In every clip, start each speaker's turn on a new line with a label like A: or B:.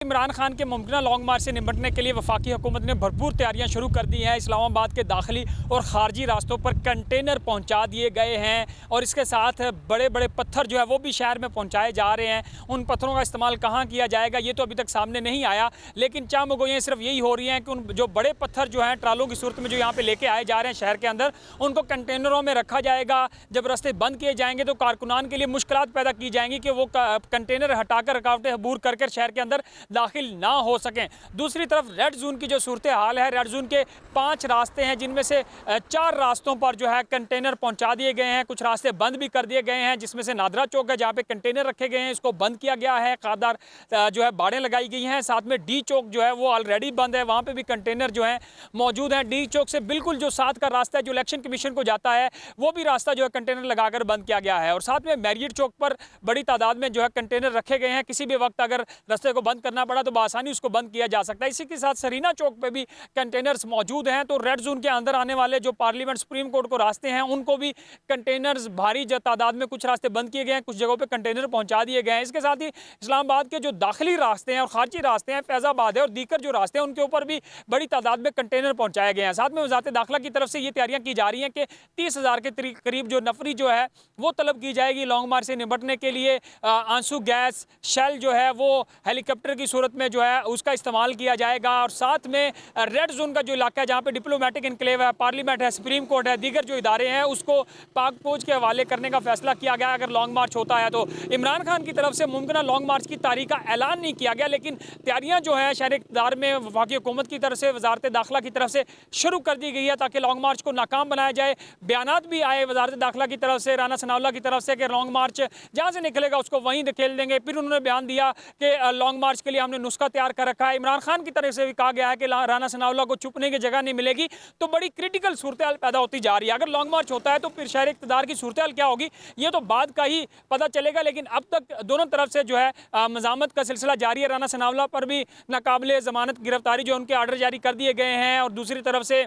A: इमरान खान के मुमकिन लॉन्ग मार्च से निपटने के लिए वफाकी हुकूमत ने भरपूर तैयारियां शुरू कर दी हैं। इस्लामाबाद के दाखिली और ख़ारजी रास्तों पर कंटेनर पहुंचा दिए गए हैं और इसके साथ बड़े बड़े पत्थर जो है वो भी शहर में पहुंचाए जा रहे हैं। उन पत्थरों का इस्तेमाल कहां किया जाएगा ये तो अभी तक सामने नहीं आया, लेकिन चामगोइयाँ सिर्फ यही हो रही हैं कि उन जो बड़े पत्थर जो हैं ट्रालों की सूरत में जो यहाँ पर लेके आए जा रहे हैं शहर के अंदर, उनको कंटेनरों में रखा जाएगा। जब रास्ते बंद किए जाएंगे तो कारकुनान के लिए मुश्किलात पैदा की जाएंगी कि वो कंटेनर हटाकर रुकावटें अबूर करके शहर के अंदर दाखिल ना हो सकें। दूसरी तरफ रेड जोन की जो सूरत हाल है, रेड जोन के 5 रास्ते हैं जिनमें से 4 रास्तों पर जो है कंटेनर पहुंचा दिए गए हैं। कुछ रास्ते बंद भी कर दिए गए हैं, जिसमें से नादरा चौक है जहां पे कंटेनर रखे गए हैं, इसको बंद किया गया है। खादार जो है बाड़ें लगाई गई हैं। साथ में डी चौक जो है वो ऑलरेडी बंद है, वहां पे भी कंटेनर जो है मौजूद हैं। डी चौक से बिल्कुल जो साथ का रास्ता है जो इलेक्शन कमीशन को जाता है, वो भी रास्ता जो है कंटेनर लगाकर बंद किया गया है। और साथ में मैरियट चौक पर बड़ी तादाद में जो है कंटेनर रखे गए हैं। किसी भी वक्त अगर रास्ते को बंद करना पड़ा तो आसानी उसको बंद किया जा सकता है। इसी के साथ सरीना चौक पे भी कंटेनर्स मौजूद हैं। तो रेड जोन के अंदर आने वाले जो पार्लियामेंट सुप्रीम कोर्ट को रास्ते हैं, उनको भी कंटेनर्स भारी तादाद में कुछ रास्ते बंद किए गए हैं, कुछ जगहों पे कंटेनर पहुंचा दिए गए हैं। इसके साथ ही इस्लामाबाद के जो दाखिली रास्ते हैं और खारजी रास्ते हैं, फैजाबाद है और दीकर जो रास्ते हैं, उनके ऊपर भी बड़ी तादाद में कंटेनर पहुंचाए गए हैं। साथ में वजारत दाखिला की तरफ से ये तैयारियां की जा रही हैं कि 30,000 के करीब जो नफरी जो है वो तलब की जाएगी लॉन्ग मार्च से निपटने के लिए। आंसू गैस शेल जो है वो हेलीकॉप्टर की सूरत में जो है उसका इस्तेमाल किया जाएगा। और साथ में रेड जोन का जो इलाका है जहाँ पे डिप्लोमेटिक इनक्लेव है, पार्लियामेंट है, सुप्रीम कोर्ट है, दीगर जो इदारे हैं, उसको पाक फौज के हवाले करने का फैसला किया गया अगर लॉन्ग मार्च होता है तो। इमरान खान की तरफ से मुमकिन लॉन्ग मार्च की तारीख का ऐलान नहीं किया गया, लेकिन तैयारियाँ जो है शहर इक़्तिदार में वफाकी हुकूमत की तरफ से, वजारत दाखिला की तरफ से शुरू कर दी गई है ताकि लॉन्ग मार्च को नाकाम बनाया जाए। बयानात भी आए वजारत दाखिला की तरफ से, राना सनाउल्लाह की तरफ से कि लॉन्ग मार्च जहाँ से निकलेगा उसको वहीं धकेल देंगे। फिर उन्होंने बयान दिया कि लॉन्ग मार्च के लिए हमने नुस्खा तैयार कर रखा है। इमरान खान की तरफ से भी कहा गया है कि राना सनाउल्लाह को छुपने की जगह नहीं मिलेगी। तो बड़ी क्रिटिकल सूरत हाल पैदा होती जा रही है। अगर लॉन्ग मार्च होता है तो फिर शहर इक़्तिदार की सूरत हाल क्या होगी ये तो बाद का ही पता चलेगा, लेकिन अब तक दोनों तरफ से जो है मज़ामत का सिलसिला जारी है। राना सनाउल्लाह पर भी नाकाबिले ज़मानत गिरफ्तारी जो उनके आर्डर जारी कर दिए गए हैं और दूसरी तरफ से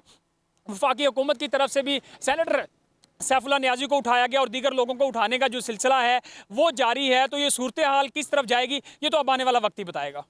A: वफाकी हुकूमत की तरफ से भी सेनेटर सैफुल्लाह नियाज़ी को उठाया गया और दीगर लोगों को उठाने का जो सिलसिला है वो जारी है। तो ये सूरत हाल किस तरफ जाएगी ये तो अब आने वाला वक्त ही बताएगा।